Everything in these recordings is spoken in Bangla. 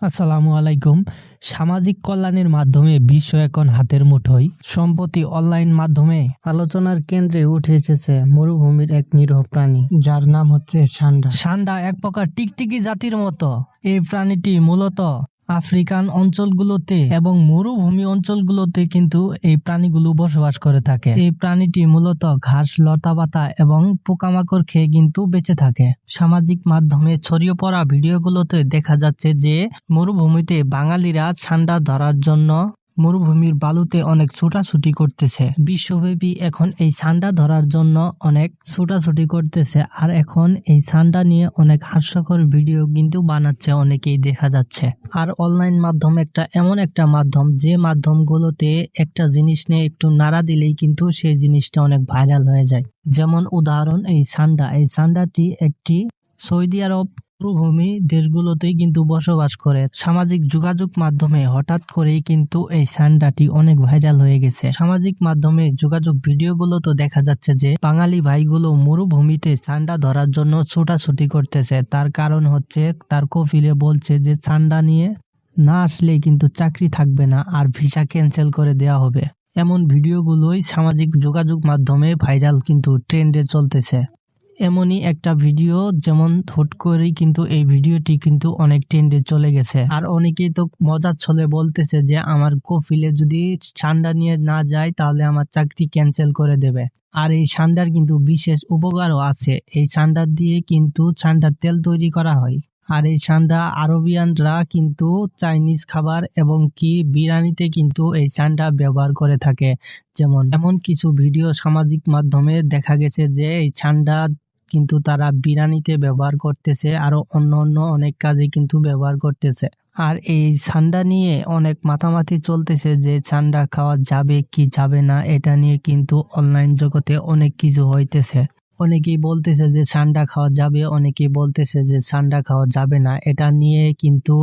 আসসালামু আলাইকুম। সামাজিক কল্যাণের মাধ্যমে বিশ্ব এখন হাতের মুঠোয়। সম্প্রতি অনলাইন মাধ্যমে আলোচনার কেন্দ্রে উঠে এসেছে মরুভূমির এক নিরীহ প্রাণী, যার নাম হচ্ছে সান্ডা। সান্ডা এক প্রকার টিকটিকি জাতির মতো। এই প্রাণীটি মূলত আফ্রিকান অঞ্চলগুলোতে এবং মরুভূমি অঞ্চলগুলোতে কিন্তু এই প্রাণীগুলো বসবাস করে থাকে। এই প্রাণীটি মূলত ঘাস, লতাপাতা এবং পোকামাকড় খেয়ে কিন্তু বেঁচে থাকে। সামাজিক মাধ্যমে ছড়িয়ে পড়া ভিডিওগুলোতে দেখা যাচ্ছে যে মরুভূমিতে বাঙালিরা সান্ডা ধরার জন্য মরুভূমির বালুতে অনেক ছোটাছুটি করতেছে। বিশ্বব্যাপী এখন এই সান্ডা ধরার জন্য অনেক ছোটাছুটি করতেছে, আর এখন এই সান্ডা নিয়ে অনেক হাস্যকর ভিডিও কিন্তু বানাচ্ছে অনেকেই দেখা যাচ্ছে। আর অনলাইন মাধ্যম এমন একটা মাধ্যম, যে মাধ্যমগুলোতে একটা জিনিস নিয়ে একটু নাড়া দিলেই কিন্তু সেই জিনিসটা অনেক ভাইরাল হয়ে যায়। যেমন উদাহরণ এই সান্ডাটি একটি সৌদি আরব মরুভূমি দেশগুলোতেই কিন্তু বসবাস করে। সামাজিক যোগাযোগ মাধ্যমে হঠাৎ করেই কিন্তু এই সান্ডাটি অনেক ভাইরাল হয়ে গেছে। সামাজিক মাধ্যমে যোগাযোগ ভিডিওগুলো তো দেখা যাচ্ছে যে বাঙালি ভাইগুলো মরুভূমিতে সান্ডা ধরার জন্য ছোটাছুটি করতেছে। তার কারণ হচ্ছে তার কফিলে বলছে যে সান্ডা নিয়ে না আসলে কিন্তু চাকরি থাকবে না আর ভিসা ক্যান্সেল করে দেওয়া হবে। এমন ভিডিওগুলোই সামাজিক যোগাযোগ মাধ্যমে ভাইরাল, কিন্তু ট্রেন্ডে চলতেছে। এমনই একটা ভিডিও, যেমন হুট করেই কিন্তু এই ভিডিওটি কিন্তু অনেক ট্রেন্ডে চলে গেছে। আর অনেকেই তো মজার ছলে বলতেছে যে আমার কফিলে যদি সান্ডা নিয়ে না যায় তাহলে আমার চাকরি ক্যান্সেল করে দেবে। আর এই সান্ডার কিন্তু বিশেষ উপকারও আছে। এই সান্ডার দিয়ে কিন্তু সান্ডার তেল তৈরি করা হয়। আর এই সান্ডা আরবিয়ানরা কিন্তু চাইনিজ খাবার এবং কি বিরিয়ানিতে কিন্তু এই সান্ডা ব্যবহার করে থাকে। যেমন এমন কিছু ভিডিও সামাজিক মাধ্যমে দেখা গেছে যে এই সান্ডা কিন্তু তারা বিরিয়ানিতে ব্যবহার করতেছে, আরো অন্য অনেক কাজে কিন্তু ব্যবহার করতেছে। আর এই সান্ডা নিয়ে অনেক মাতামাতি চলতেছে যে সান্ডা খাওয়া যাবে কি যাবে না, এটা নিয়ে কিন্তু অনলাইন জগতে অনেক কিছু হইতেছে। অনেকেই বলতেছে যে সান্ডা খাওয়া যাবে, অনেকেই বলতেছে যে সান্ডা খাওয়া যাবে না। এটা নিয়ে কিন্তু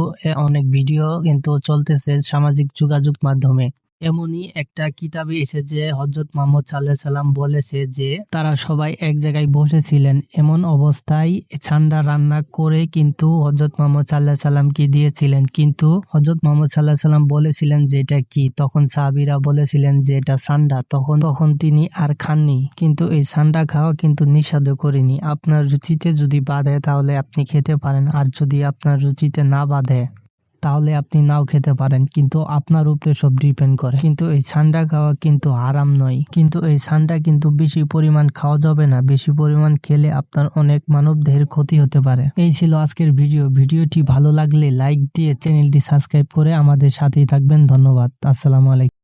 অনেক ভিডিও কিন্তু চলতেছে সামাজিক যোগাযোগ মাধ্যমে। এমনই একটা কিতাবে এসেছে, হযরত মুহাম্মদ সাল্লাল্লাহু আলাইহি সাল্লাম বলেছে যে তারা সবাই এক জায়গায় বসেছিলেন। এমন অবস্থায় সান্ডা রান্না করে কিন্তু হযরত মুহাম্মদ সাল্লাল্লাহু আলাইহি সাল্লামকে দিয়েছিলেন, কিন্তু হযরত মুহাম্মদ সাল্লাল্লাহু আলাইহি সাল্লাম বলেছিলেন যে এটা কি। তখন সাহাবীরা বলেছিলেন যে এটা সান্ডা। তখন তিনি আর খাননি। কিন্তু এই সান্ডা খাওয়া কিন্তু নিষিদ্ধ করেনি। আপনার রুচিতে যদি বাধে তাহলে আপনি খেতে পারেন, আর যদি আপনার রুচিতে না বাধে তাহলে আপনি নাও খেতে পারেন, কিন্তু আপনার উপরে সব ডিপেন্ড করে। কিন্তু এই সান্ডা খাওয়া কিন্তু হারাম নয়, কিন্তু এই সান্ডা কিন্তু বেশি পরিমাণ খাওয়া যাবে না। বেশি পরিমাণ খেলে আপনার অনেক মানব দেহের ক্ষতি হতে পারে। এই ছিল আজকের ভিডিওটি ভালো লাগলে লাইক দিয়ে চ্যানেলটি সাবস্ক্রাইব করে আমাদের সাথেই থাকবেন। ধন্যবাদ। আসসালামু আলাইকুম।